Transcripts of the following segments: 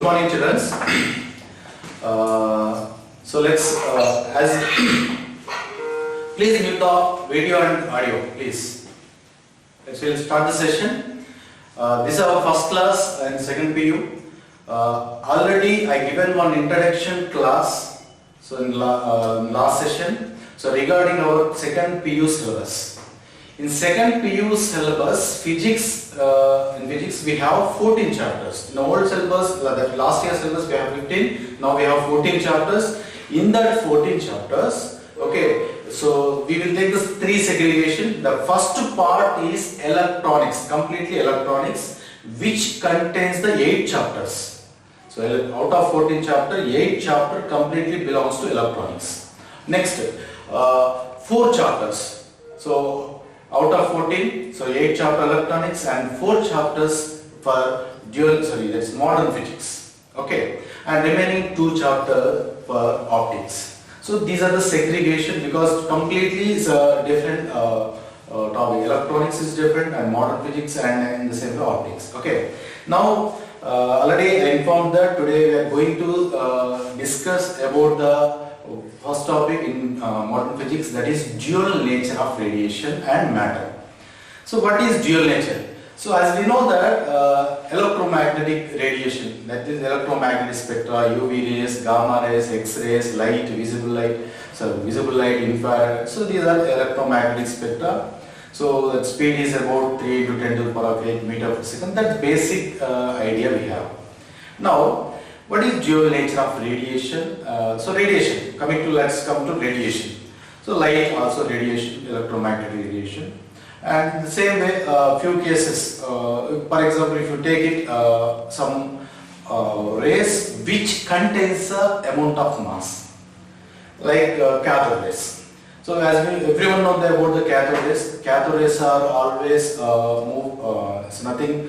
Good morning, children. So let's as please mute the video and audio, please. We'll start the session. This is our first class and second PU. Already I given one introduction class. So in last session. So regarding our second PU syllabus. In second PU syllabus, physics, in physics we have 14 chapters. In the old syllabus, that last year syllabus we have 15, now we have 14 chapters. In that 14 chapters, okay, so we will take this three segregation. The first part is electronics, completely electronics, which contains the 8 chapters. So out of 14 chapter, 8 chapter completely belongs to electronics. Next, 4 chapters. So out of 14, so 8 chapter electronics and 4 chapters for that's modern physics. Okay, and remaining 2 chapter for optics. So these are the segregation because completely is a different topic. Electronics is different and modern physics and the same for optics. Okay, now already I informed that today we are going to discuss about the first topic in modern physics, that is dual nature of radiation and matter. So what is dual nature? So as we know that electromagnetic radiation, that is electromagnetic spectra, UV rays, gamma rays, X-rays, light, visible light, infrared. So these are electromagnetic spectra. So that speed is about 3 into 10 to the power of 8 meter per second. That's basic idea we have. Now, what is dual nature of radiation? So radiation, let's come to radiation. So light also radiation, electromagnetic radiation. And the same way, few cases, for example, if you take it, some rays which contains a amount of mass, like cathode rays. So as everyone knows about the cathode rays are always it's nothing,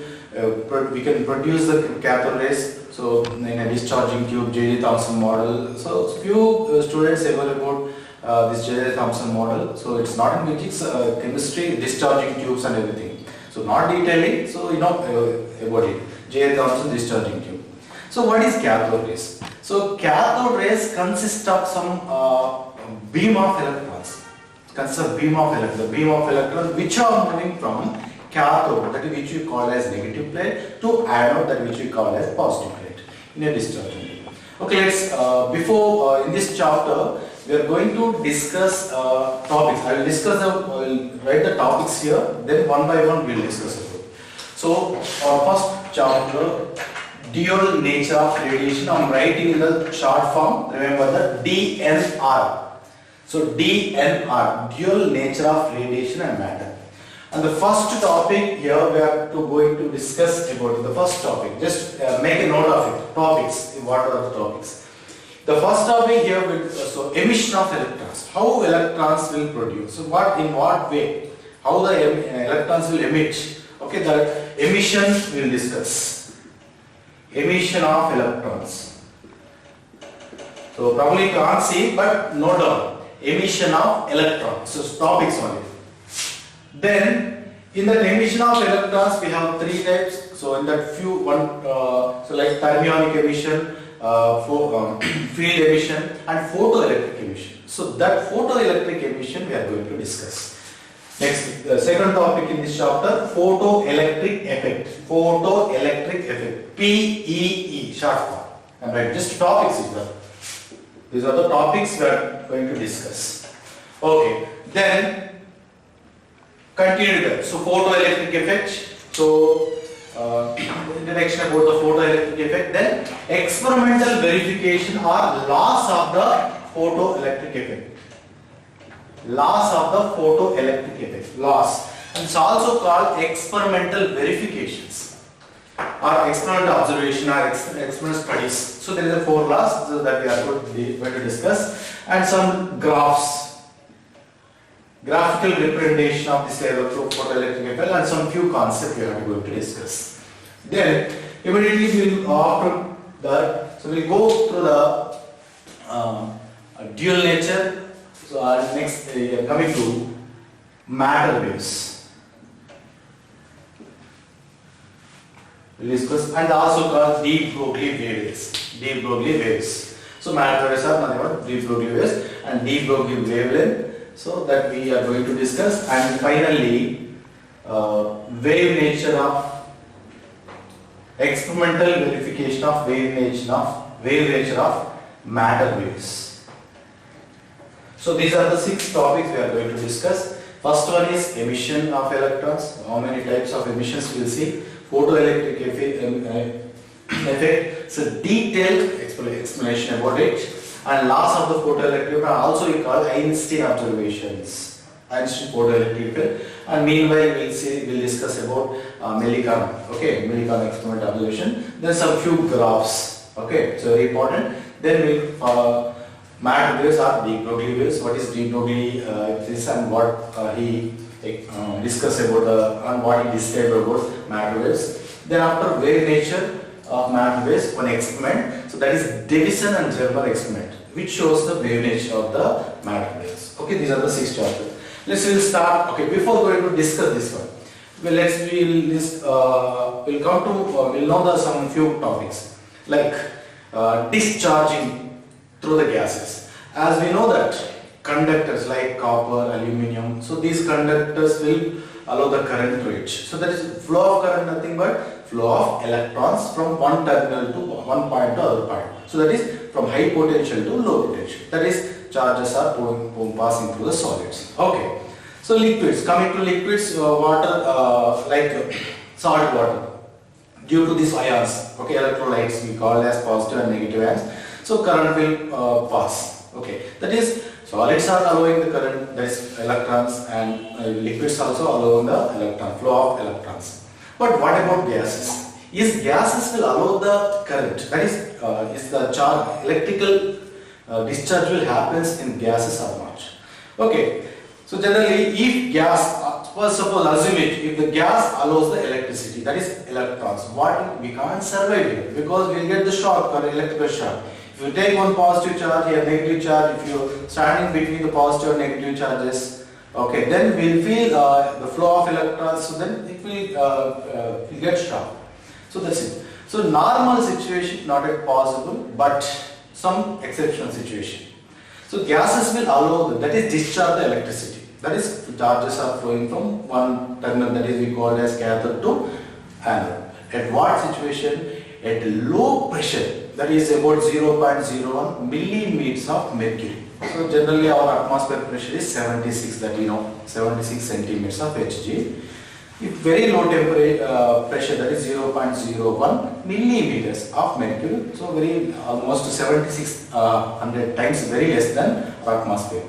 we can produce the cathode rays. So in a discharging tube, J.J. Thomson model. So few students ever about this J.J. Thomson model. So it's not in physics, chemistry, discharging tubes and everything. So not detailing. So you know about it. J.J. Thomson discharging tube. So what is cathode rays? So cathode rays consist of some beam of electrons. The beam of electrons which are moving from cathode, that is which we call as negative plate, to anode, that which we call as positive plate in a discharging tube. Okay, let's before in this chapter we are going to discuss topics. I will discuss write the topics here, then one by one we will discuss it. So our first chapter, dual nature of radiation. I am writing in the short form. Remember the DNR. So DNR, dual nature of radiation and matter. And the first topic here we are going to discuss about the first topic. Just make a note of it. Topics. What are the topics? The first topic here will so emission of electrons. How electrons will produce? So in what way? How the electrons will emit? Okay, the emission we will discuss. Emission of electrons. So probably you can't see, but note down. Emission of electrons. So topics only. Then in the emission of electrons we have 3 types. So in that so like thermionic emission, field emission and photoelectric emission. So that photoelectric emission we are going to discuss. Next, the second topic in this chapter, photoelectric effect. Photoelectric effect. PEE, short form. And right, just topics is that. These are the topics we are going to discuss. Okay, then continue that. So photoelectric effect. So introduction about the photoelectric effect. Then experimental verification or laws of the photoelectric effect. Laws of the photoelectric effect. Laws. And it's also called experimental verifications or experimental observation or experimental studies. So there are 4 laws that we are going to discuss, and some graphs, graphical representation of this photoelectric effect, and some few concepts we are going to discuss. Then immediately we will after that, so we will go through the dual nature. So our next coming to matter waves. we'll discuss, and also called de Broglie waves. De Broglie waves. So matter waves are nothing but de Broglie waves and de Broglie wavelength. So that we are going to discuss, and finally wave nature of experimental verification of wave nature of matter waves. So these are the 6 topics we are going to discuss. First one is emission of electrons. How many types of emissions we will see. Photoelectric effect. So detailed explanation about it. And laws of the photoelectric, and also we call Einstein observations. Einstein photoelectric effect. And meanwhile we'll discuss about Millikan. Okay, Millikan experiment observation. Then some few graphs. Okay, so very important. Then we'll matter waves are de Broglie waves. What is de Broglie this, and what he discussed about and what he described about matter waves. Then after wave nature of matter waves, one experiment. So that is Davison and Germer experiment, which shows the wave nature of the matter waves. Okay, these are the 6 chapters. We'll start. Okay, before going to discuss this one, we'll know some few topics like discharging through the gases. As we know that conductors like copper, aluminium, so these conductors will allow the current to reach. So that is flow of current, nothing but flow of electrons from one terminal to one point to other point. So that is from high potential to low potential. That is charges are passing through the solids. Okay. So liquids, coming to liquids, water like salt water. Due to these ions, okay, electrolytes we call as positive and negative ions. So current will pass. Okay, that is solids are allowing the current, that is electrons, and liquids also allowing the flow of electrons. But what about gases? Is gases will allow the current, that is the charge, electrical discharge will happens in gases or not? Okay, so generally if gas, first suppose assume it, if the gas allows the electricity, that is electrons, what we can't survive here because we will get the shock or electrical shock. If you take one positive charge here, negative charge, if you are standing between the positive and negative charges, okay, then we will feel the flow of electrons, so then it will get shock. So that's it. So normal situation not yet possible, but some exceptional situation. So gases will allow, that is discharge the electricity. That is charges are flowing from one terminal, that is we call as cathode to anode. At what situation? At low pressure. That is about 0.01 millimeters of mercury. So generally our atmosphere pressure is 76, that you know, 76 centimeters of Hg. If very low temperature pressure, that is 0.01 millimeters of mercury, so very almost 7600 times very less than our atmosphere.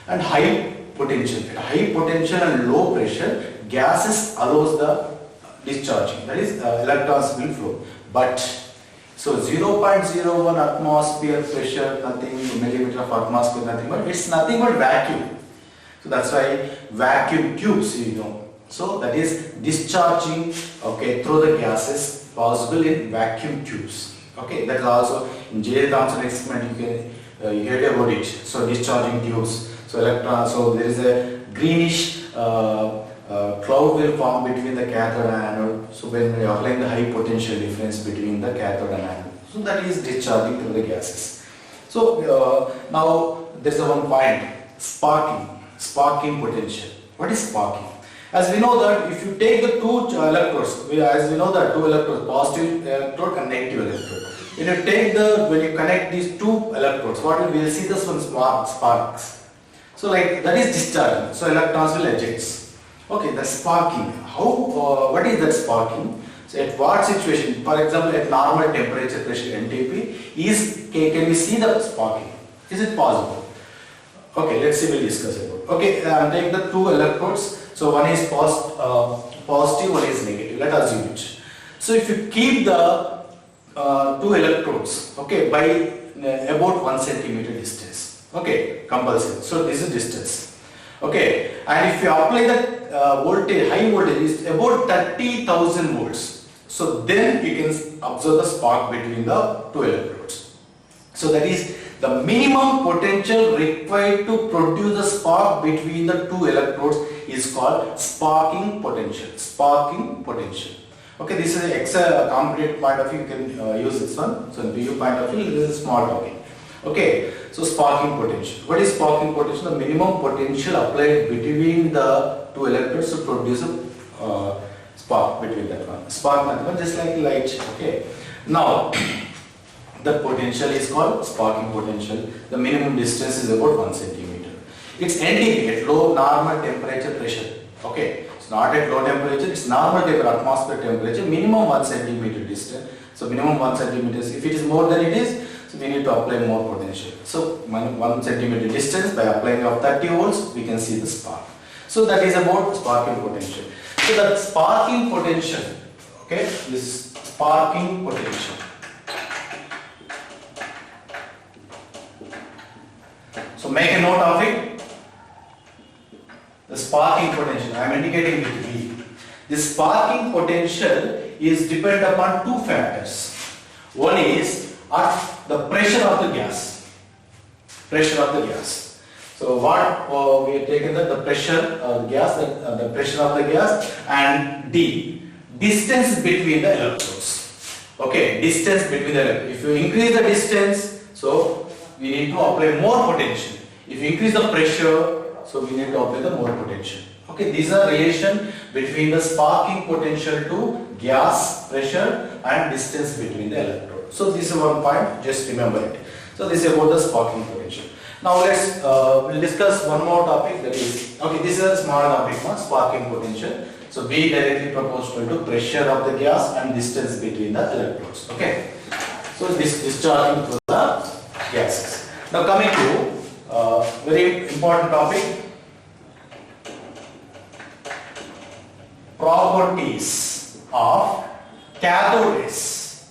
And high potential, at high potential and low pressure, gases allows the discharging, that is electrons will flow. But so 0.01 atmosphere pressure, nothing, millimeter of atmosphere, nothing but it's nothing but vacuum. So that's why vacuum tubes, you know. So that is discharging, okay, through the gases possible in vacuum tubes. Okay, that is also in J. Thomson experiment you heard about it. So discharging tubes. So electrons. So there is a greenish cloud will form between the cathode and anode. So when we apply the high potential difference between the cathode and anode, so that is discharging through the gases. So now there is one point: sparking potential. What is sparking? As we know that if you take the two electrodes, as we know that two electrodes, positive electrode and negative electrode. When you connect these two electrodes, what we will see this one sparks. So like that is discharging. So electrons will eject. Okay, that's sparking. What is that sparking? So at what situation? For example, at normal temperature pressure NTP, can we see the sparking? Is it possible? Okay, let's see. We'll discuss about. Okay, take the two electrodes. So one is positive, one is negative. Let us assume it. So if you keep the two electrodes, okay, by about 1 centimeter distance, okay, compulsory. So this is distance, okay, and if you apply the voltage, high voltage is about 30,000 volts. So then you can observe the spark between the two electrodes. So that is the minimum potential required to produce the spark between the two electrodes is called sparking potential. Sparking potential. Okay, this is Excel competitive point of view, you can use this one. So in PU point of view, this is small topic. Okay, so sparking potential. What is sparking potential? The minimum potential applied between the two electrodes to produce a spark between that one. Spark nothing just like light. Okay. Now the potential is called sparking potential. The minimum distance is about 1 centimeter. It's NTP, at low normal temperature pressure. Okay. It's not at low temperature, it's normal temperature, atmospheric temperature, minimum 1 centimeter distance. So minimum 1 centimeter. If it is more than it is, so we need to apply more potential. So 1 centimeter distance, by applying of 30 volts, we can see the spark. So that is about sparking potential. So that sparking potential, okay, this sparking potential. So make a note of it. The sparking potential, I am indicating with V. This sparking potential is dependent upon two factors. One is at the pressure of the gas. Pressure of the gas. So what we have taken that the pressure of the gas, the pressure of the gas, and D, distance between the electrodes. Okay, distance between the electrodes. If you increase the distance, so we need to apply more potential. If you increase the pressure, so we need to apply the more potential. Okay, these are relation between the sparking potential to gas, pressure, and distance between the electrode. So this is one point, just remember it. So this is about the sparking potential. Now let's we'll discuss one more topic, that is, okay, this is a small topic one, sparking potential. So B directly proportional to pressure of the gas and distance between the electrodes. Okay. So this discharging through the gases. Now coming to very important topic, properties of cathode rays.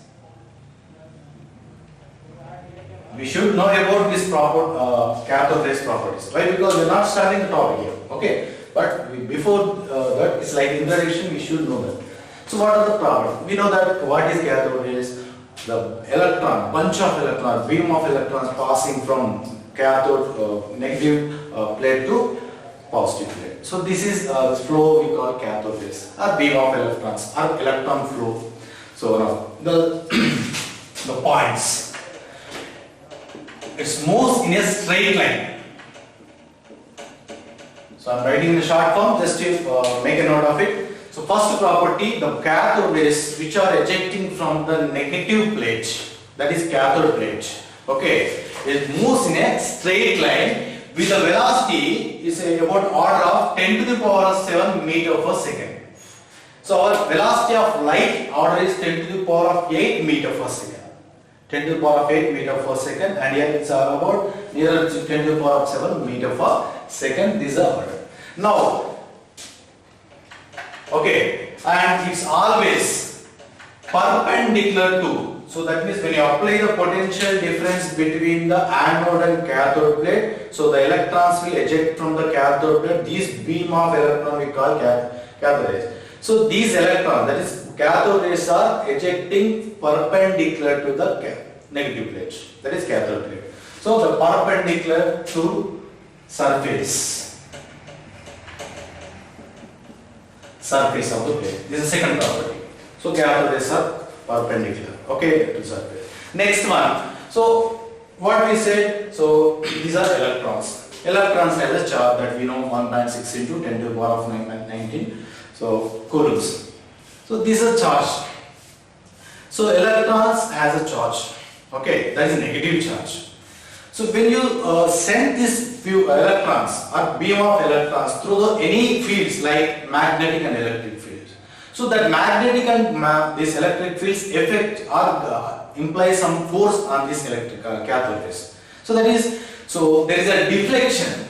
We should know about this cathode rays properties. Why? Because we are not starting the topic here. Okay, but before that, it's like introduction. We should know that. So what are the properties? We know that what is cathode rays? The electron, bunch of electrons, beam of electrons passing from cathode negative plate to positive plate. So this is flow we call cathode rays, or beam of electrons, or electron flow. So now the points. It moves in a straight line. So I am writing in the short form just to make a note of it. So first property, the cathode rays which are ejecting from the negative plate, that is cathode plate. Okay, it moves in a straight line with a velocity is about order of 10 to the power of 7 meter per second. So our velocity of light order is 10 to the power of 8 meter per second. 10 to the power of 8 meter per second, and here it's about nearer to 10 to the power of 7 meter per second. These are order. Now, okay, and it's always perpendicular to. So that means when you apply the potential difference between the anode and cathode plate, so the electrons will eject from the cathode plate. These beam of electron we call cathode rays. So these electrons, that is cathode rays, are ejecting perpendicular to the negative plate, that is cathode plate. So the perpendicular to surface of the plate. This is the second property. So cathode rays are perpendicular, okay, to surface. Next one. So what we said, so these are electrons. Electrons has a charge that we know 1.6 into 10 to the power of 19. So coulombs. So this is a charge. So electrons has a charge. Okay, that is a negative charge. So when you send this few electrons or beam of electrons through any fields like magnetic and electric fields, so that magnetic and this electric fields affect or imply some force on this electric cathode rays. So that is, so there is a deflection.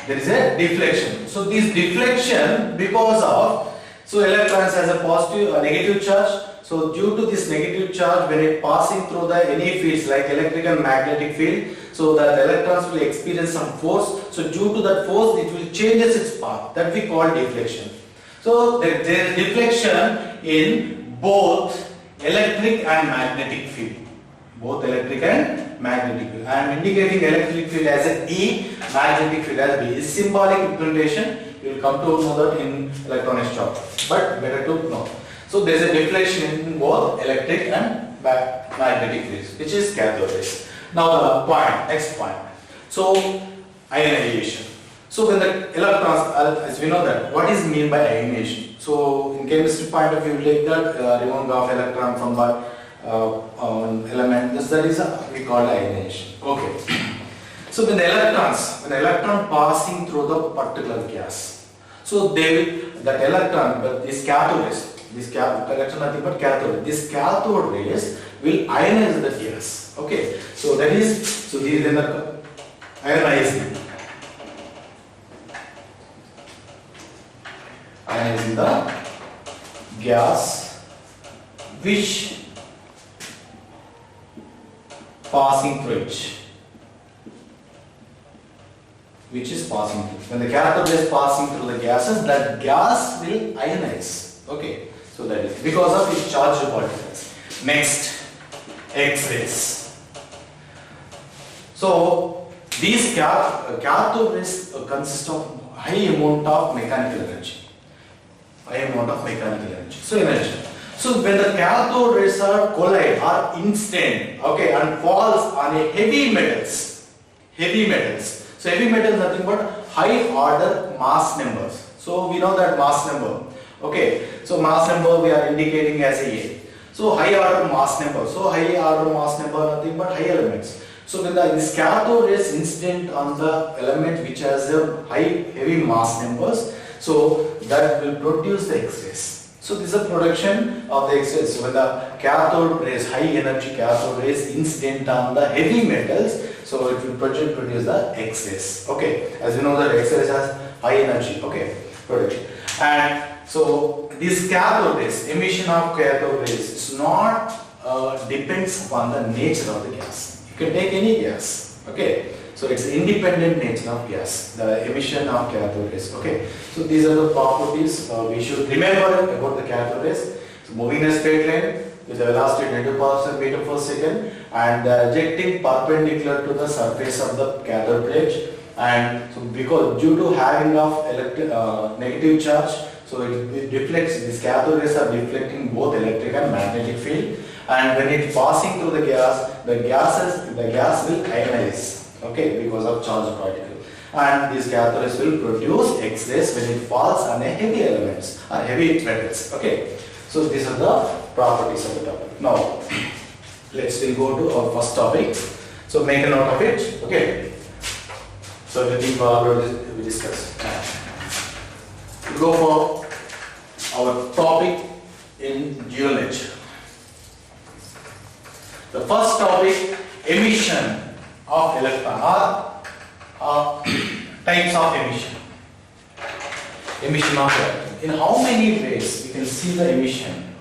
There is a deflection. So this deflection because of, so electrons has a positive or negative charge. So due to this negative charge, when it passing through the any fields like electric and magnetic field, so that electrons will experience some force. So due to that force, it will changes its path. That we call deflection. So there is deflection in both electric and magnetic field. Both electric and magnetic field. I am indicating electric field as a E, magnetic field as B. Is symbolic representation. You will come to know that in electronics chapter, but better to know. So there is a deflection in both electric and magnetic rays, which is cathode rays. Now the point, next point. So ionization. So when the electrons, as we know that, what is mean by ionization? So in chemistry point of view, we take that removing of electron from the element. That is we call ionization. Okay. So when the electron passing through the particular gas, so that electron, but this cathode rays, this electron nothing but cathode. This cathode rays will ionize the gas. Okay. So that is, so these are the ionizing the gas which passing through it. Which is passing through. When the cathode is passing through the gases, that gas will ionize. Okay, so that is because of its charged particles. Next, X-rays. So these cathode rays consist of high amount of mechanical energy. So energy. So when the cathode rays are collide or instant, okay, and falls on a heavy metals. So heavy metal is nothing but high order mass numbers. So we know that mass number. Okay. So mass number we are indicating as a. So high order mass number. So high order mass number nothing but high elements. So when this cathode is incident on the element which has a heavy mass numbers, so that will produce the X-rays. So this is a production of the X-rays. So when the cathode rays, high energy cathode rays incident on the heavy metals, so it will produce the X-rays. Okay, as you know that X-rays has high energy. Okay, production. And so this cathode rays, emission of cathode rays, is not depends upon the nature of the gas. You can take any gas. Okay, so it's independent nature of gas, the emission of cathode rays. Okay, so these are the properties we should remember about the cathode rays. So moving in a straight line with a velocity 22 meter per second and ejecting perpendicular to the surface of the cathode plate, and so because due to having of negative charge, so it deflects. These cathode rays are deflecting both electric and magnetic field, and when it passing through the gas will ionize. Okay, because of charged particle, and these cathode rays will produce X-rays when it falls on a heavy elements or heavy metals. Okay, so these are the properties of the topic. Now we'll go to our first topic. So make a note of it. Okay, so everything we discussed. We'll go for our topic in geology. The first topic, emission of electron or types of emission. Emission of electron. In how many ways we can see the emission?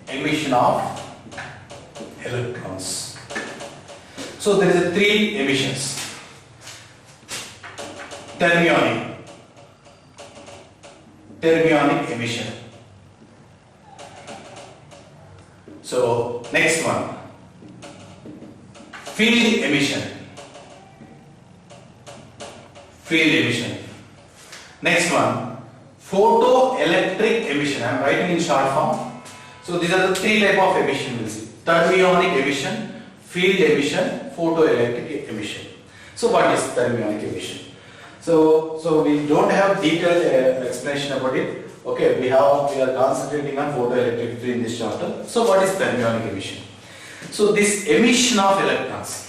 Emission of electrons. So there is three emissions. Thermionic emission. So next one, field emission. Next one, photoelectric emission. I am writing in short form. So these are the three type of emission we'll see. Thermionic emission, field emission, photoelectric emission. So what is thermionic emission? So we don't have detailed explanation about it. Okay, we are concentrating on photoelectric field in this chapter. So what is thermionic emission? So this emission of electrons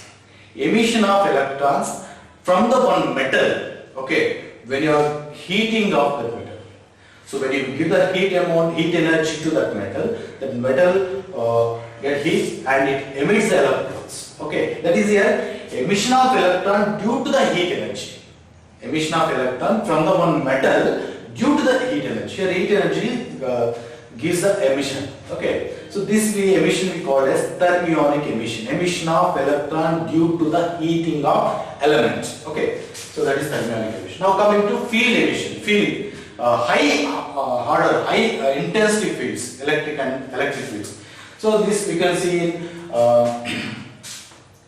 from the one metal. Okay, when you are heating of that metal. So when you give the heat energy to that metal get heat and it emits the electrons. Okay, that is here emission of electron due to the heat energy. Emission of electron from the one metal due to the heat energy. Here heat energy gives the emission. Okay, so this emission we call as thermionic emission. Emission of electron due to the heating of element. Okay, so that is thermionic emission. Now coming to field emission. High intensity fields, electric fields. So this we can see in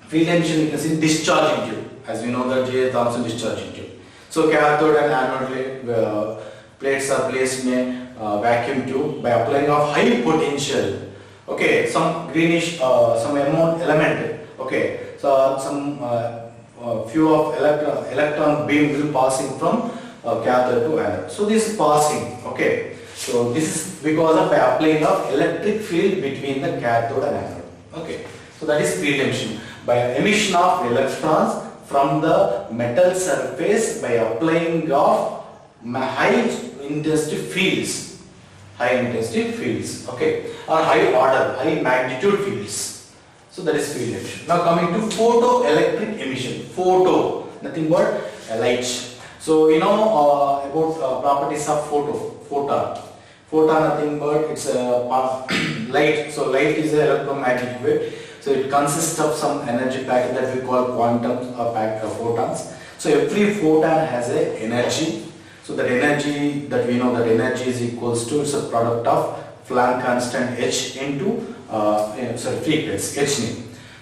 field emission. We can see discharging tube. As we know that J. Thomson discharging tube. So cathode and anode plates are placed in a vacuum tube by applying of high potential. Okay, some greenish, some amount element. Okay, so some few of electron beam will passing from cathode to anode. So this is passing. Okay, so this is because of by applying of electric field between the cathode and anode. Okay, so that is field emission by emission of electrons from the metal surface by applying of high intensity fields, okay, or high order, high magnitude fields. So that is field emission. Now coming to photoelectric emission. Photo, nothing but light. So you know about properties of photon. Photon nothing but it's a light. So light is an electromagnetic wave. So it consists of some energy packet that we call quantums or packet of photons. So every photon has a energy. So that energy that we know that energy is equals to, it's a product of Planck constant h into frequency h nu.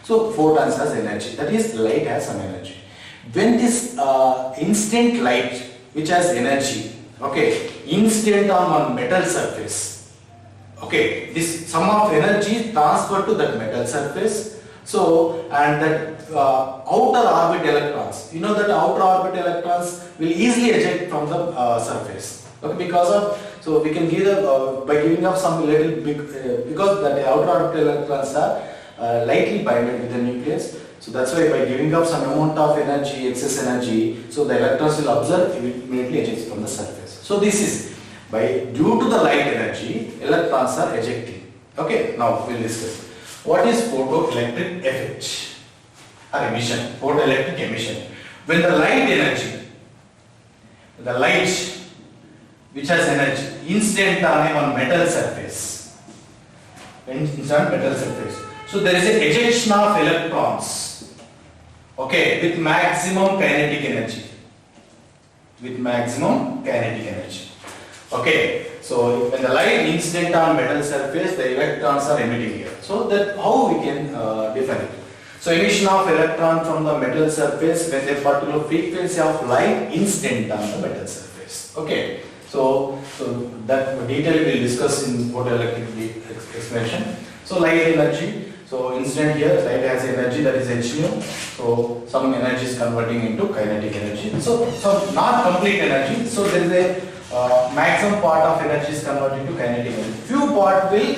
So photons has energy, that is light has some energy. When this instant light which has energy, okay, instant on one metal surface, okay, this sum of energy transferred to that metal surface. So and that outer orbit electrons, you know that outer orbit electrons will easily eject from the surface. Okay, because of, so we can give the by giving up some little big because the outer orbit electrons are lightly binded with the nucleus. So that's why by giving up some amount of energy, excess energy, so the electrons will absorb, it will immediately eject from the surface. So this is by due to the light energy, electrons are ejecting. Okay, now we'll discuss what is photoelectric effect or emission. Photoelectric emission. When the light energy, the light which has energy incident on a metal surface, so there is an ejection of electrons, okay, with maximum kinetic energy, okay. So when the light incident on metal surface, the electrons are emitting here. So that how we can define it. So emission of electron from the metal surface when a particular frequency of light incident on the metal surface. Okay. So that detail we will discuss in photoelectric explanation. So light energy. So incident here, light has energy, that is h nu. So some energy is converting into kinetic energy. So not complete energy. So there is a maximum part of energy is converted to kinetic energy. Few part will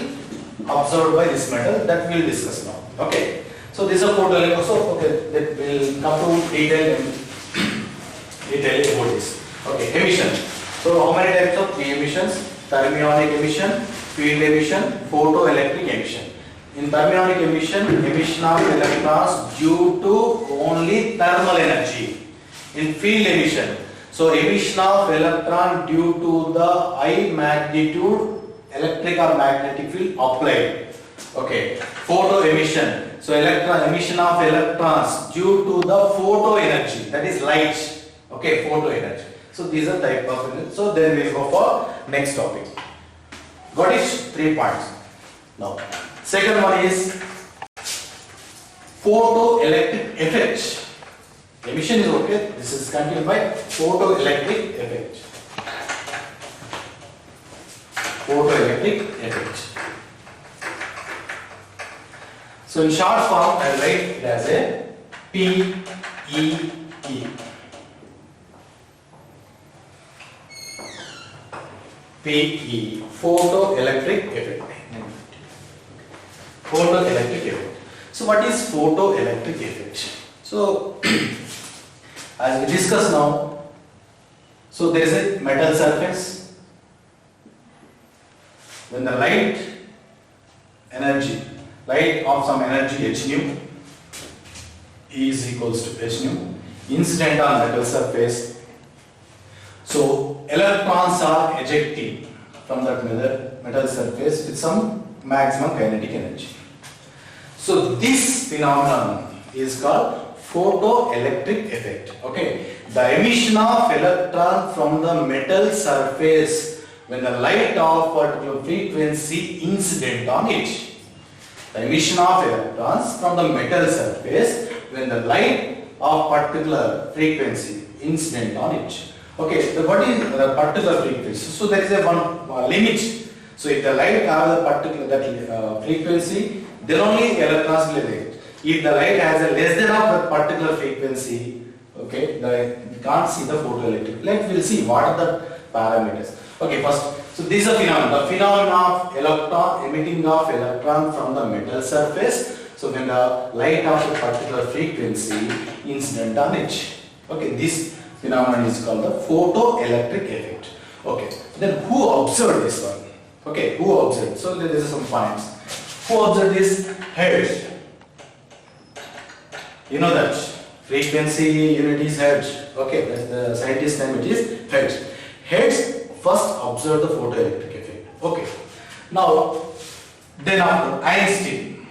absorbed by this metal, that we will discuss now. Okay. So this is a photoelectric. So okay, that will come to detail about this. Okay, emission. So how many types of emissions? Thermionic emission, field emission, photoelectric emission. In thermionic emission, emission of electrons due to only thermal energy. In field emission, so emission of electron due to the high magnitude electric or magnetic field applied. Okay. Photo emission, so emission of electrons due to the photo energy, that is light. Okay, photo energy. So these are type of energy. So then we will go for next topic. Got it? 3 points. Now, second one is photoelectric effect. Emission is okay. This is continued by photoelectric effect. Photoelectric effect. So in short form, I will write it as a PEE. PE, photoelectric effect. Photoelectric effect. So what is photoelectric effect? So as we discuss now, so there is a metal surface. When the light energy, light of some energy h nu, E is equals to h nu, incident on metal surface. So electrons are ejecting from that metal surface with some maximum kinetic energy. So this phenomenon is called photoelectric effect. Okay, the emission of electron from the metal surface when the light of particular frequency incident on it. The emission of electrons from the metal surface when the light of particular frequency incident on it. Okay, what is the particular frequency? So there is a one limit. So if the light has a particular frequency, then only electrons will emit. If the light has a less than of that particular frequency, okay, we can't see the photoelectric. Like we'll see what are the parameters. Okay, first, so this is a phenomenon. The phenomenon of electron emitting of electron from the metal surface. So when the light of a particular frequency incident on it. Okay, this phenomenon is called the photoelectric effect. Okay, then who observed this one? Okay, who observed? So there is some points. Who observed this? Hertz. You know that frequency unit is Hertz. Okay, that's the scientist name, it is Hertz. Hertz first observed the photoelectric effect. Okay, now then after Einstein.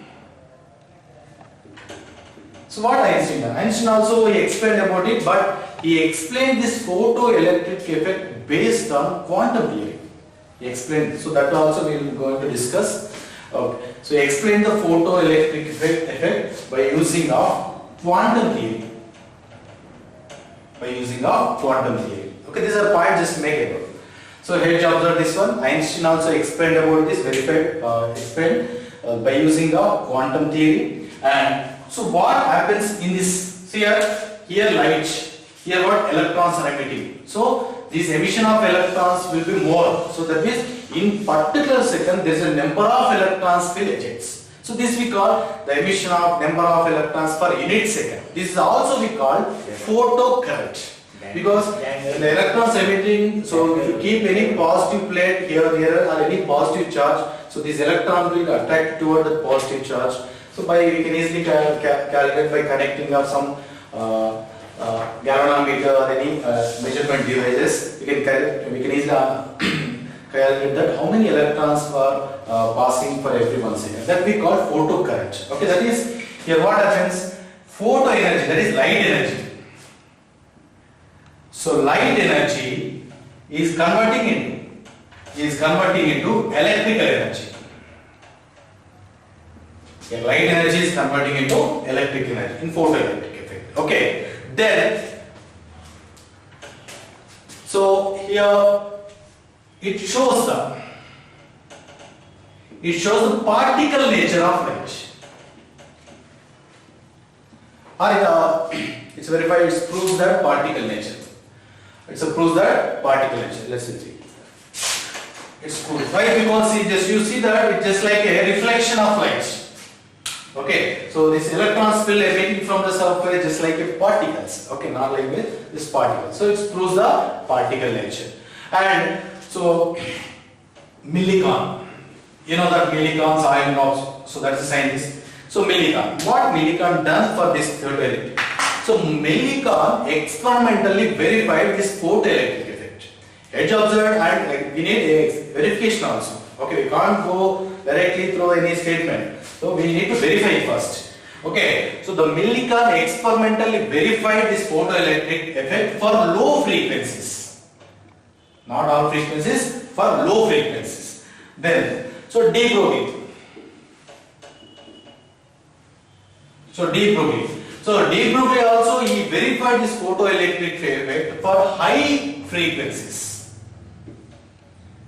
So what Einstein done? Einstein also he explained about it, but he explained this photoelectric effect based on quantum theory. He explained, so that also we are going to discuss. Okay, so he explained the photoelectric effect by using of quantum theory. By using of quantum theory. Okay, these are points just make it. So Hertz observed this one. Einstein also explained about this, explained by using of quantum theory. And so what happens in this? See here light, here what electrons are emitting. So this emission of electrons will be more. So that means in particular second there is a number of electrons will ejects. So this we call the emission of number of electrons per unit second. This is also we call photocurrent. Because the electrons emitting, so if you keep any positive plate here or any positive charge, so this electron will attract toward the positive charge. So we can easily calculate by connecting of some galvanometer or any measurement devices. We can easily calculate that how many electrons are passing for every 1 second. That we call photocurrent. Okay, that is here what happens? Photo energy, that is light energy. So light energy is converting into electrical energy. Yeah, light energy is converting into electric energy in photoelectric effect. Okay, then so here it shows the particle nature of light. Or it's verified, it proves that particle nature. It's a proves that particle nature. Let's see. It's proved. Why? Because you see that it's just like a reflection of light. Okay, so this electrons will emitting from the surface just like a particles. Okay, not like this particle. So it proves the particle nature. And so Millikan, you know that Millikan's iron knobs. So that's a scientist. So Millikan, what Millikan done for this theory? So Millikan experimentally verified this photoelectric effect. Hertz observed, and like we need a verification also. Okay, we can't go directly through any statement. So we need to verify first. Okay, so the Millikan experimentally verified this photoelectric effect for low frequencies. Not all frequencies, for low frequencies. Then, so de Broglie. So de Broglie also he verified this photoelectric effect for high frequencies.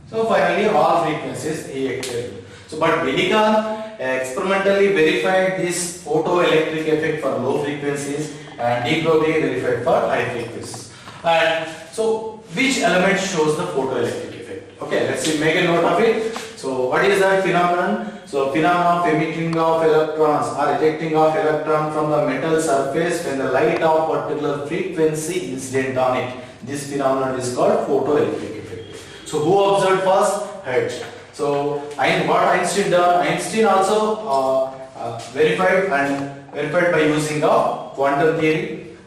So finally all frequencies he explained. So but Millikan experimentally verified this photoelectric effect for low frequencies and de Broglie verified for high frequencies. And so which element shows the photoelectric effect? Okay, let's see, make a note of it. So what is that phenomenon? So phenomenon of emitting of electrons or ejecting of electron from the metal surface when the light of particular frequency incident on it. This phenomenon is called photoelectric effect. So who observed first? Hertz. So what Einstein done? Einstein also verified by using of quantum theory.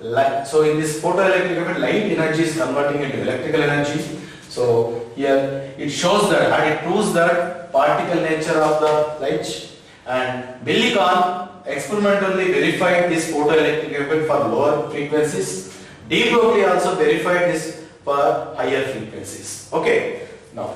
So in this photoelectric effect, light energy is converting into electrical energy. So here it shows that, and it proves that particle nature of the light. And Millikan experimentally verified this photoelectric effect for lower frequencies. De Broglie also verified this for higher frequencies. Okay, now,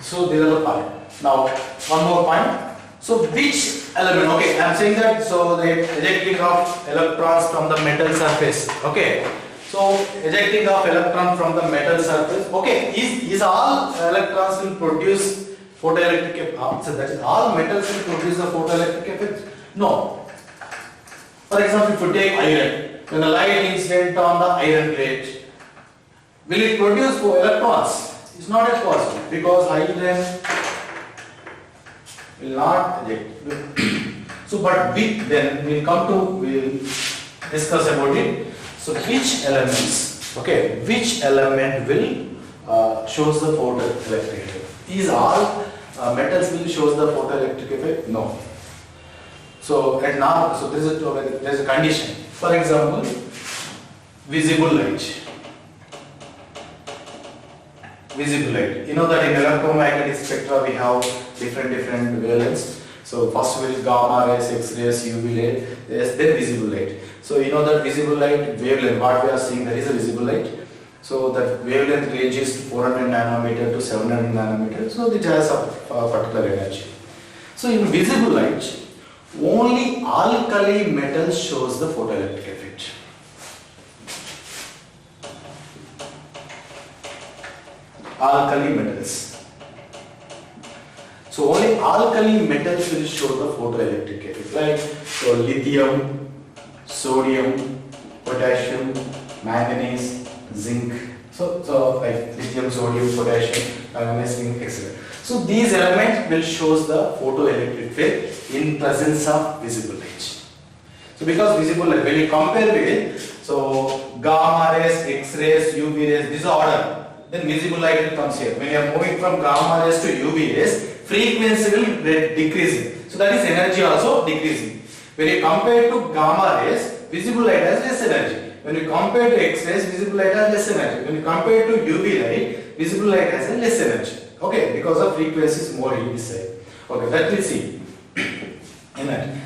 so these are the points. Now, one more point. So which element? Okay, I am saying that so the ejecting of electrons from the metal surface. Okay, so ejecting of electron from the metal surface. Okay, is all electrons will produce photoelectric effect? So that is all metals will produce the photoelectric effect? No. For example, if you take iron, when the light incident on the iron plate, will it produce electrons? It's not yet possible because iron will not eject. So, but then we'll discuss about it. So, which elements? Okay, which element will shows the photoelectric effect? Is all metals will shows the photoelectric effect? No. So, at now, so there is a condition. For example, visible light. Visible light. You know that in electromagnetic spectra we have different wavelengths. So first will gamma rays, X-rays, UV light, yes, then visible light. So you know that visible light wavelength, what we are seeing, there is a visible light. So that wavelength ranges 400 nanometer to 700 nanometer. So it has a particular energy. So in visible light, only alkali metal shows the photoelectric effect. Alkali metals. So only alkali metals will show the photoelectric effect, like so lithium, sodium, potassium, manganese, zinc. So like lithium, sodium, potassium, manganese, zinc, etc. So these elements will shows the photoelectric effect in presence of visible light. So because visible light, when you compare with so gamma rays, X-rays, UV rays, this order. Then visible light will come here. When you are moving from gamma rays to UV rays, frequency will decreasing. So that is energy also decreasing. When you compare to gamma rays, visible light has less energy. When you compare to X-rays, visible light has less energy. When you compare to UV light, visible light has a less energy. Okay, because of frequency is more in this side. Okay, that we see.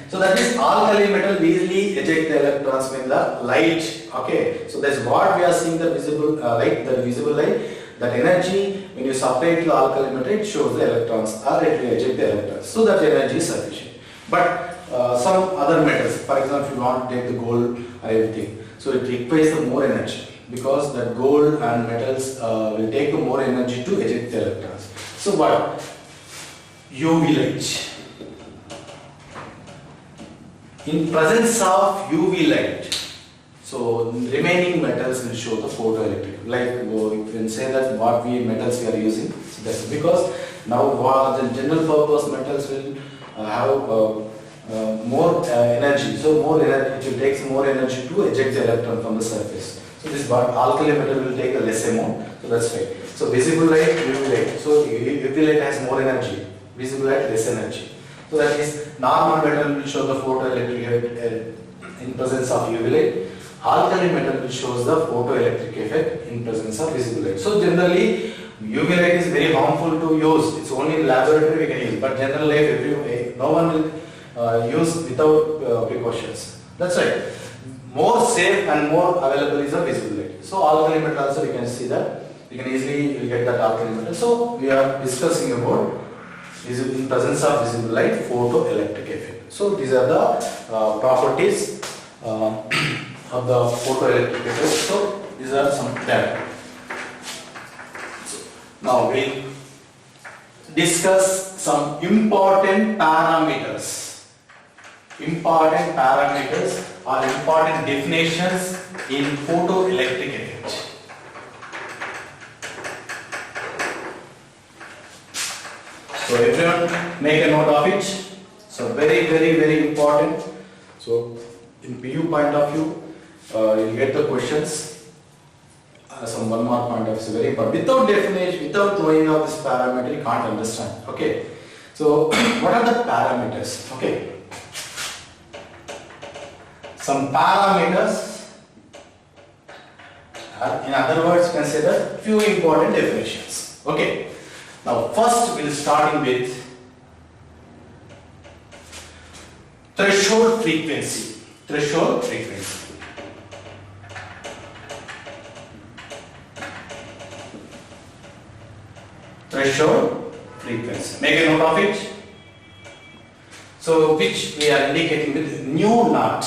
So that is alkali metal easily eject the electrons when the light. Okay, so that's what we are seeing the visible light, the visible light. That energy when you separate the alkali metal, it shows the electrons or it will eject the electrons. So that energy is sufficient. But some other metals, for example, if you want to take the gold or everything, so it requires the more energy because that gold and metals will take the more energy to eject the electrons. So what? UV light. In presence of UV light, so remaining metals will show the photoelectric. Like you can say that what metals we are using. So that's because now the general purpose metals will have more energy. So more energy, it takes more energy to eject the electron from the surface. So this alkali metal will take a less amount. So that's right. So visible light, UV light. So UV light has more energy. Visible light less energy. So that is normal metal will show the photoelectric effect in presence of UV light. Alkali metal will show the photoelectric effect in presence of visible light. So generally UV light is very harmful to use. It's only in laboratory we can use. But general life, no one will use without precautions. That's right. More safe and more available is a visible light. So alkali metal also we can see that. You can easily get that alkali metal. So we are discussing about in presence of visible light, photoelectric effect. So these are the properties of the photoelectric effect. So these are some data. So now we discuss some important parameters. Important parameters or important definitions in photoelectric effect. So everyone make a note of it. So very important. So in PU point of view, you get the questions. Some 1 mark point of view, very important. Without definition, without knowing of this parameter, you can't understand. Okay. So what are the parameters? Okay. Some parameters. In other words, consider few important definitions. Okay. Now, first we'll starting with threshold frequency. Threshold frequency. Threshold frequency. Make a note of it. So which we are indicating with nu naught.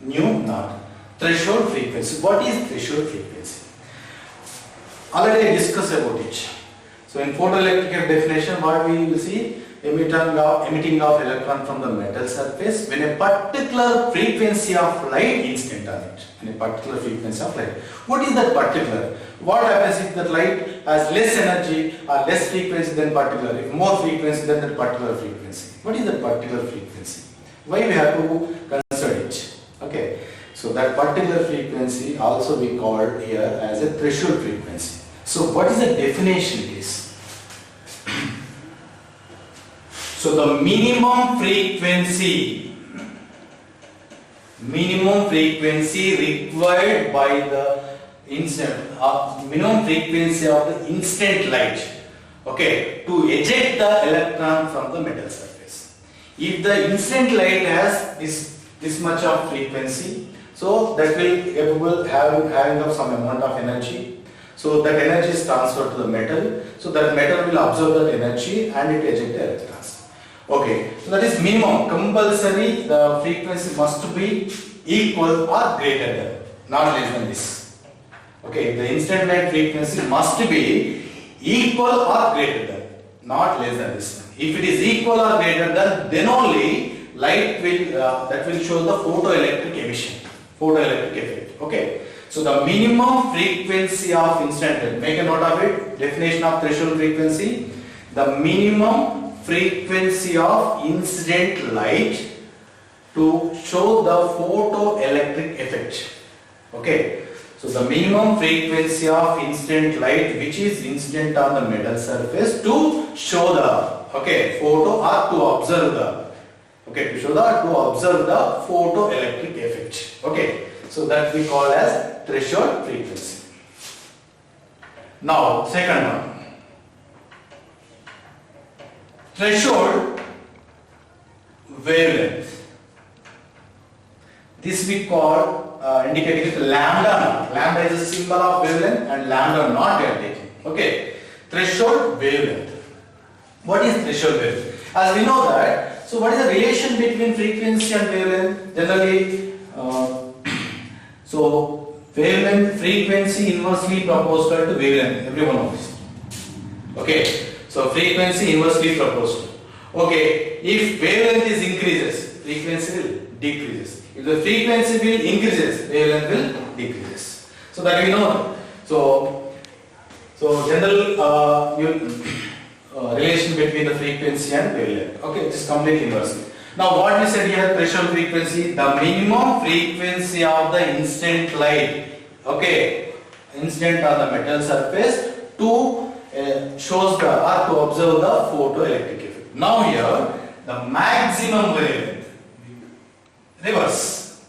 Nu naught. Threshold frequency. What is threshold frequency? Already I discussed about it. So in photoelectric definition, what we will see, emitting of electron from the metal surface when a particular frequency of light incident on it. In a particular frequency of light. What is that particular? What happens if that light has less energy or less frequency than particular? If more frequency than that particular frequency. What is that particular frequency? Why we have to consider it? Okay. So that particular frequency also we called here as a threshold frequency. So what is the definition is? So the minimum frequency required by the minimum frequency of the instant light, okay, to eject the electron from the metal surface. If the instant light has this much of frequency, so that will be capable having of some amount of energy. So that energy is transferred to the metal. So that metal will absorb that energy and it eject the electrons. Okay, so that is minimum. Compulsory, the frequency must be equal or greater than, not less than this. Okay, the instant light frequency must be equal or greater than, not less than this one. If it is equal or greater than, then only light will that will show the photoelectric emission, photoelectric effect. Okay, so the minimum frequency of instant light. Make a note of it. Definition of threshold frequency: the minimum frequency of incident light to show the photoelectric effect. Okay, so the minimum frequency of incident light which is incident on the metal surface to show the photo or to observe the photoelectric effect. Okay, so that we call as threshold frequency. Now second one. Threshold wavelength. This we call indicating with lambda naught. Lambda is a symbol of wavelength and lambda naught we are taking. Okay. Threshold wavelength. What is threshold wavelength? As we know that, so what is the relation between frequency and wavelength? Generally, so wavelength, frequency inversely proportional to wavelength. Everyone knows. Okay. So frequency inversely proportional. Okay, if wavelength is increases, frequency will decreases. If the frequency will increases, wavelength will decreases. So that we know. So general relation between the frequency and wavelength. Okay, it is completely inversely. Now what we said here, threshold frequency, the minimum frequency of the instant light. Okay, instant on the metal surface to shows the or to observe the photoelectric effect. Now here the maximum wavelength, reverse,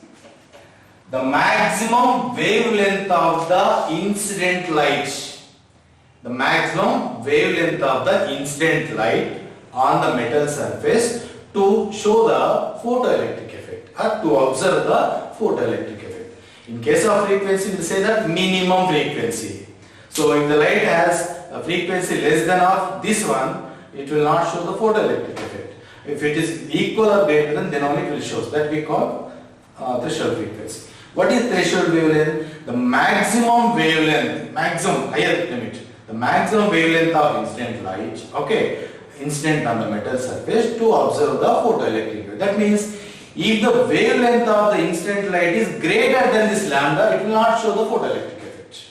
the maximum wavelength of the incident light, the maximum wavelength of the incident light on the metal surface to show the photoelectric effect or to observe the photoelectric effect. In case of frequency, we will say that minimum frequency. So if the light has a frequency less than of this one, it will not show the photoelectric effect. If it is equal or greater than, then only it will show. That we call threshold frequency. What is threshold wavelength? The maximum wavelength, maximum higher limit, the maximum wavelength of incident light, okay, incident on the metal surface to observe the photoelectric wave. That means if the wavelength of the incident light is greater than this lambda, it will not show the photoelectric effect.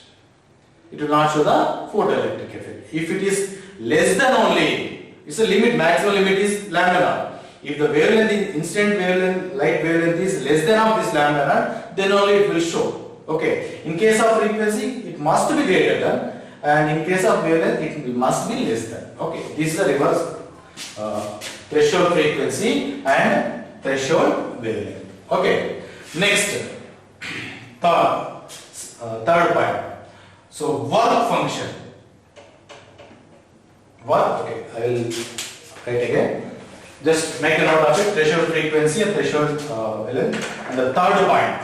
It will not show the photoelectric effect. If it is less than only, it's a limit, maximum limit is lambda naught. If the wavelength, incident wavelength, light wavelength is less than of this lambda naught, then only it will show. Okay. In case of frequency, it must be greater than, and in case of wavelength, it must be less than. Okay. This is the reverse threshold frequency and threshold wavelength. Okay. Next, third point. So work function. Work. Okay. I will write again. Just make a note of it, threshold frequency and threshold wavelength. And the third point,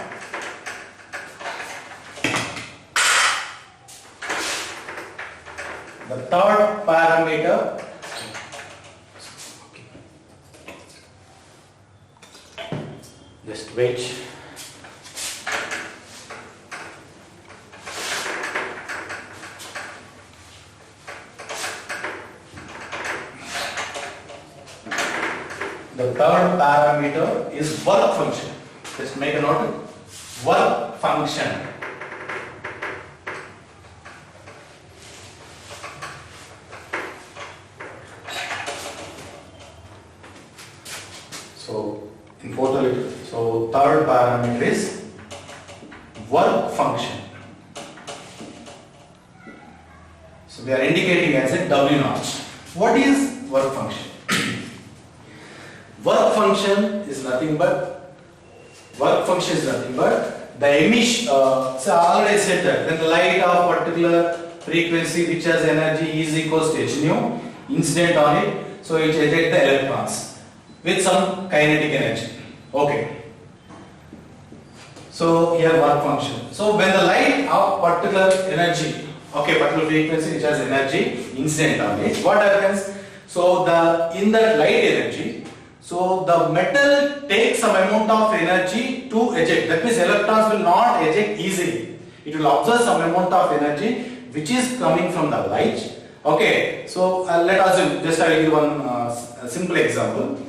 the third parameter, Just wait. The third parameter is work function. Just make a note. Work function. So in total, so third parameter is work function. So we are indicating as a W naught. What is work function? Work function is nothing but the emission. So I already said that when the light of particular frequency which has energy is equals to h nu incident on it, so it ejects the electrons with some kinetic energy. Okay. So here work function. So when the light of particular energy, okay, particular frequency which has energy incident on it, what happens? So in that light energy, so the metal takes some amount of energy to eject. That means electrons will not eject easily. It will absorb some amount of energy which is coming from the light. Okay. So let us assume, just I will give one a simple example.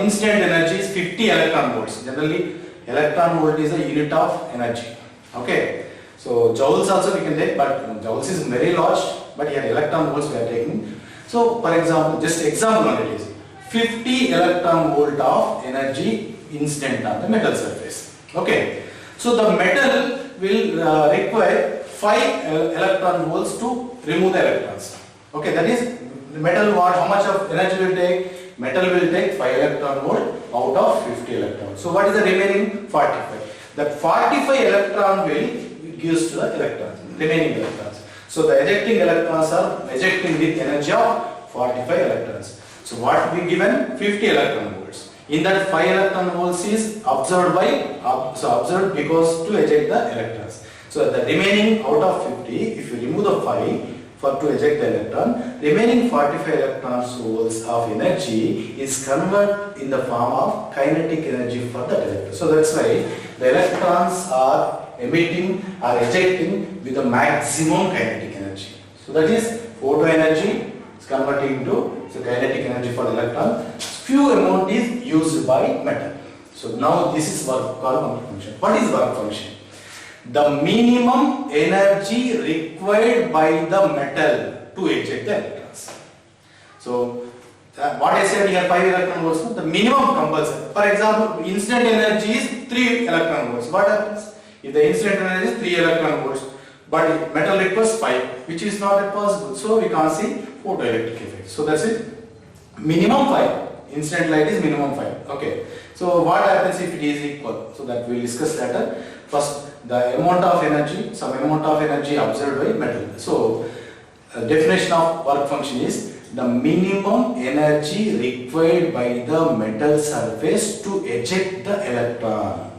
Incident energy is 50 electron volts. Generally, electron volt is a unit of energy. Okay. So joules also we can take, but joules is very large. But here electron volts we are taking. So for example, just example on it is 50 electron volt of energy incident on the metal surface. Okay. So the metal will require 5 electron volts to remove the electrons. Okay. That is the metal what? How much of energy will take? Metal will take 5 electron volt out of 50 electrons. So what is the remaining 45? That 45 electron will gives to the electrons, remaining electrons. So the ejecting electrons are ejecting with energy of 45 electrons. So what we given 50 electron volts. In that 5 electron volts is absorbed absorbed because to eject the electrons. So the remaining out of 50, if you remove the 5 for to eject the electron, remaining 45 electron volts of energy is converted in the form of kinetic energy for the electron. So that's why the electrons are emitting or ejecting with the maximum kinetic energy. So that is photo energy is converting to kinetic energy for the electron. Few amount is used by metal. So now this is work function. What is work function? The minimum energy required by the metal to eject the electrons. So what I said here 5 electron volts, the minimum compulsory. For example, incident energy is 3 electron volts. What happens? If the incident energy is 3 electron volts, but metal requires 5, which is not possible. So we can't see photoelectric effect. So that's it. Minimum 5. Incident light is minimum 5. Okay. So what happens if it is equal? So that we will discuss later. First, the amount of energy, some amount of energy absorbed by metal. So definition of work function is the minimum energy required by the metal surface to eject the electron.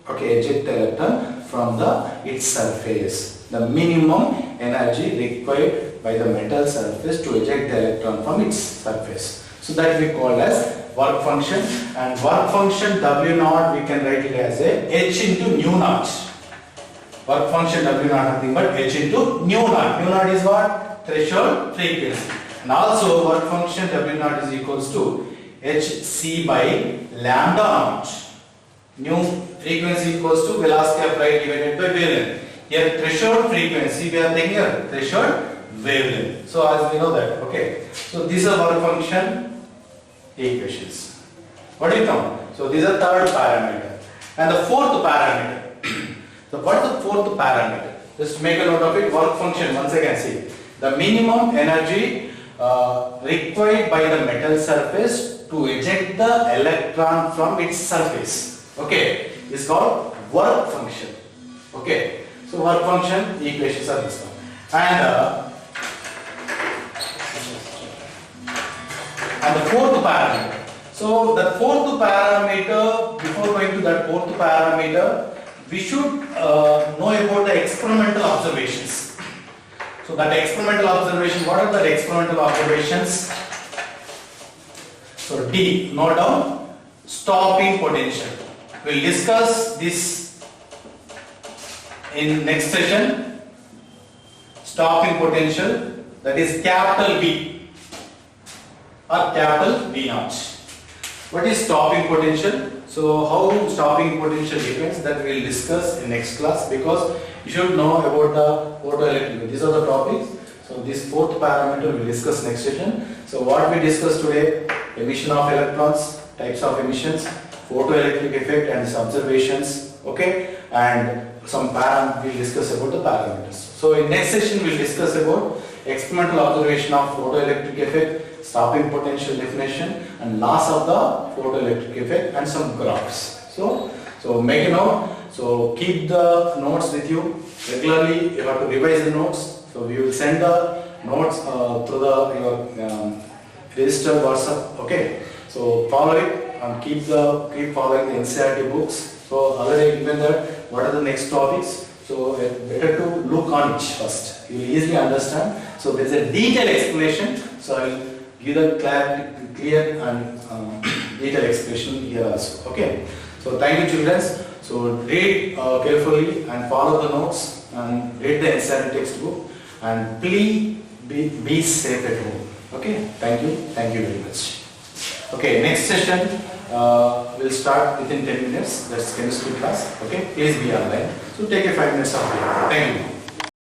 Okay, eject the electron from its surface. The minimum energy required by the metal surface to eject the electron from its surface. So that we call as work function, and work function W naught we can write it as a H into nu naught. Work function W naught nothing but H into nu naught. Nu naught is what? Threshold frequency. And also work function W naught is equals to Hc by lambda naught. Nu frequency equals to velocity of light divided by wavelength. Here threshold frequency we are taking here threshold wavelength. So as we know that, okay. So these are work function equations. What do you come? So these are third parameter. And the fourth parameter. So what is the fourth parameter? Just make a note of it. Work function once again see. The minimum energy required by the metal surface to eject the electron from its surface. Okay. Is called work function. Okay. So work function equations are this one. And the fourth parameter. So the fourth parameter, before going to that fourth parameter, we should know about the experimental observations. So that experimental observation, what are the experimental observations? So D, note down, stopping potential. we'll discuss this in next session. Stopping potential, that is capital B or capital V naught. What is stopping potential? So how stopping potential depends, that we will discuss in next class, because you should know about the photoelectric. These are the topics. So this fourth parameter we will discuss next session. So what we discussed today: emission of electrons, types of emissions, photoelectric effect and its observations. Okay, and some we will discuss about the parameters. So in next session we will discuss about experimental observation of photoelectric effect, stopping potential definition, and loss of the photoelectric effect, and some graphs. So make a note. So keep the notes with you regularly. You have to revise the notes. So we will send the notes through your registered WhatsApp. Okay. So follow it and keep following the NCERT books. So already given that what are the next topics. So better to look on each first. You will easily understand. So there is a detailed explanation. So I will give the clear and detailed explanation here also. Okay. So thank you, children. So read carefully and follow the notes and read the NCERT textbook, and please be safe at home. Okay. Thank you. Thank you very much. Okay. Next session will start within 10 minutes. That's chemistry class. Okay. Please be online. So take a 5 minutes of break. Thank you.